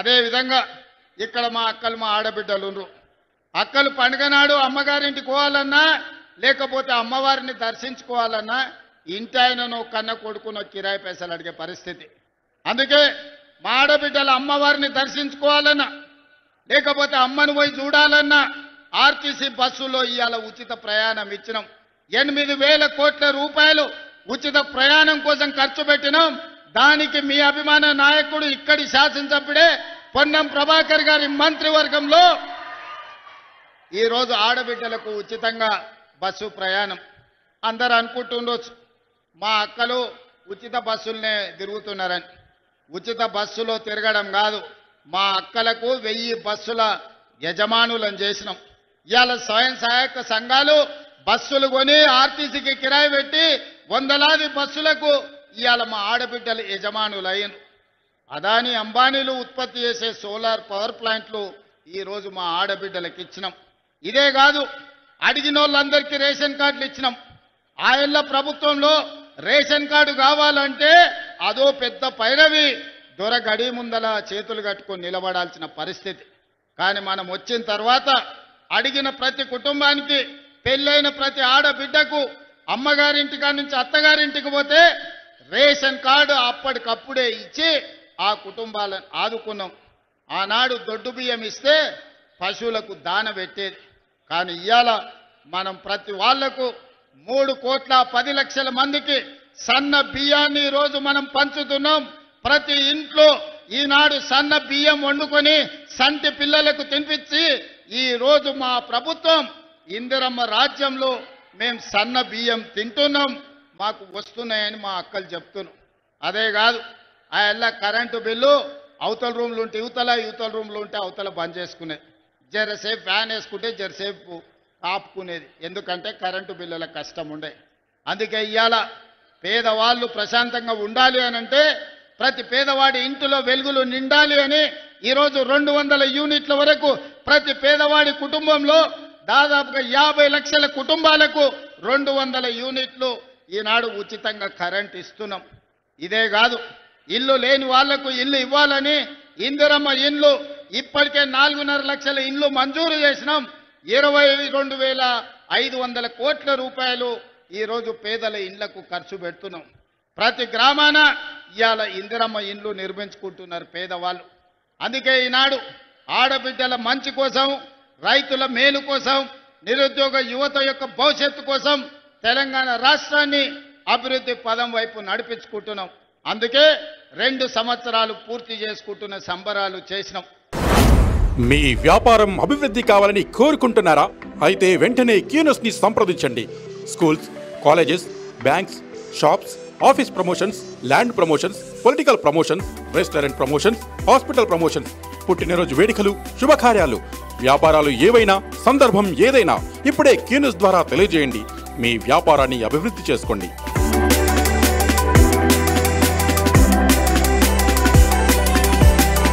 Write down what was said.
అదేవిధంగా ఇక్కడ మా అక్కలు మా ఆడబిడ్డలు ఉన్నారు. అక్కలు పండుగ నాడు అమ్మగారింటికి పోవాలన్నా లేకపోతే అమ్మవారిని దర్శించుకోవాలన్నా ఇంటి ఆయనను కన్న కొడుకును కిరాయి పైసలు అడిగే పరిస్థితి. అందుకే మా ఆడబిడ్డల అమ్మవారిని దర్శించుకోవాలన్నా లేకపోతే అమ్మను పోయి చూడాలన్నా ఆర్టీసీ బస్సులో ఇవాళ ఉచిత ప్రయాణం ఇచ్చినాం. 8,000 కోట్ల రూపాయలు ఉచిత ప్రయాణం కోసం ఖర్చు పెట్టినాం. దానికి మీ అభిమాన నాయకుడు ఇక్కడి శాసనసభ్యుడే పొన్నం ప్రభాకర్ గారి మంత్రివర్గంలో ఈరోజు ఆడబిడ్డలకు ఉచితంగా బస్సు ప్రయాణం. అందరూ అనుకుంటుండొచ్చు మా అక్కలు ఉచిత బస్సులనే తిరుగుతున్నారని. ఉచిత బస్సులో తిరగడం కాదు, మా అక్కలకు 1000 బస్సుల యజమానులను చేసినాం. ఇవాళ స్వయం సహాయక సంఘాలు బస్సులు కొని ఆర్టీసీకి కిరాయి పెట్టి వందలాది బస్సులకు ఇవాళ మా ఆడబిడ్డలు యజమానులు అయ్యారు. అదాని అంబానీలు ఉత్పత్తి చేసే సోలార్ పవర్ ప్లాంట్లు ఈరోజు మా ఆడబిడ్డలకు ఇచ్చినాం. ఇదే కాదు, అడిగిన వాళ్ళందరికీ రేషన్ కార్డులు ఇచ్చినాం. ఆయల్ల ప్రభుత్వంలో రేషన్ కార్డు కావాలంటే అదో పెద్ద పైరవి, దొర గడి ముందల చేతులు కట్టుకొని నిలబడాల్సిన పరిస్థితి. కానీ మనం వచ్చిన తర్వాత అడిగిన ప్రతి కుటుంబానికి, పెళ్ళైన ప్రతి ఆడబిడ్డకు అమ్మగారింటికా నుంచి అత్తగారింటికి పోతే రేషన్ కార్డు అప్పటికప్పుడే ఇచ్చి ఆ కుటుంబాలను ఆదుకున్నాం. ఆనాడు దొడ్డు బియ్యం ఇస్తే పశువులకు దాన పెట్టేది. కానీ ఇవాళ మనం ప్రతి వాళ్లకు 3,10,00,000 మందికి సన్న బియ్యాన్ని ఈరోజు మనం పంచుతున్నాం. ప్రతి ఇంట్లో ఈనాడు సన్న బియ్యం వండుకొని సంటి పిల్లలకు తినిపించి ఈరోజు మా ప్రభుత్వం ఇందిరమ్మ రాజ్యంలో మేము సన్న బియ్యం తింటున్నాం, మాకు వస్తున్నాయని మా అక్కలు చెప్తున్నాం. అదే కాదు, ఆ ఎల్ల కరెంటు బిల్లు అవతల రూమ్లు ఉంటే యువతల రూమ్లు ఉంటే అవతల బంద్ చేసుకునేది. జరసేపు ఫ్యాన్ వేసుకుంటే జరసేపు ఆపుకునేది. ఎందుకంటే కరెంటు బిల్లుల కష్టం ఉండే. అందుకే ఇవాళ పేదవాళ్ళు ప్రశాంతంగా ఉండాలి అని అంటే ప్రతి పేదవాడి ఇంటిలో వెలుగులు నిండాలి అని ఈరోజు 200 యూనిట్ల వరకు ప్రతి పేదవాడి కుటుంబంలో దాదాపుగా 50 లక్షల కుటుంబాలకు 200 యూనిట్లు ఈనాడు ఉచితంగా కరెంట్ ఇస్తున్నాం. ఇదే కాదు, ఇల్లు లేని వాళ్లకు ఇల్లు ఇవ్వాలని ఇందిరమ్మ ఇండ్లు ఇప్పటికే 4.5 లక్షల ఇండ్లు మంజూరు చేసినాం. 22,500 కోట్ల రూపాయలు ఈరోజు పేదల ఇండ్లకు ఖర్చు పెడుతున్నాం. ప్రతి గ్రామాన ఇవాళ ఇందిరమ్మ ఇండ్లు నిర్మించుకుంటున్నారు పేదవాళ్ళు. అందుకే ఈనాడు ఆడబిడ్డల మంచి కోసం, రైతుల మేలు కోసం, నిరుద్యోగ యువత యొక్క భవిష్యత్తు కోసం తెలంగాణ రాష్ట్రాన్ని అభివృద్ధి పదం వైపు నడిపించుకుంటున్నాం. అందుకే 2 సంవత్సరాలు పూర్తి చేసుకుంటున్న సంబరాలు చేసినాం. మీ వ్యాపారం అభివృద్ధి కావాలని కోరుకుంటున్నారా? అయితే వెంటనే కీనోస్ని సంప్రదించండి. Schools, colleges, banks, shops, office promotions, land promotions, political promotions, restaurant promotions, hospital promotions, పుట్టినరోజు వేడుకలు, శుభకార్యాలు, వ్యాపారాలు ఏవైనా, సందర్భం ఏదైనా ఇప్పుడే కీనోస్ ద్వారా తెలియజేయండి. మీ వ్యాపారాన్ని అభివృద్ధి చేసుకోండి.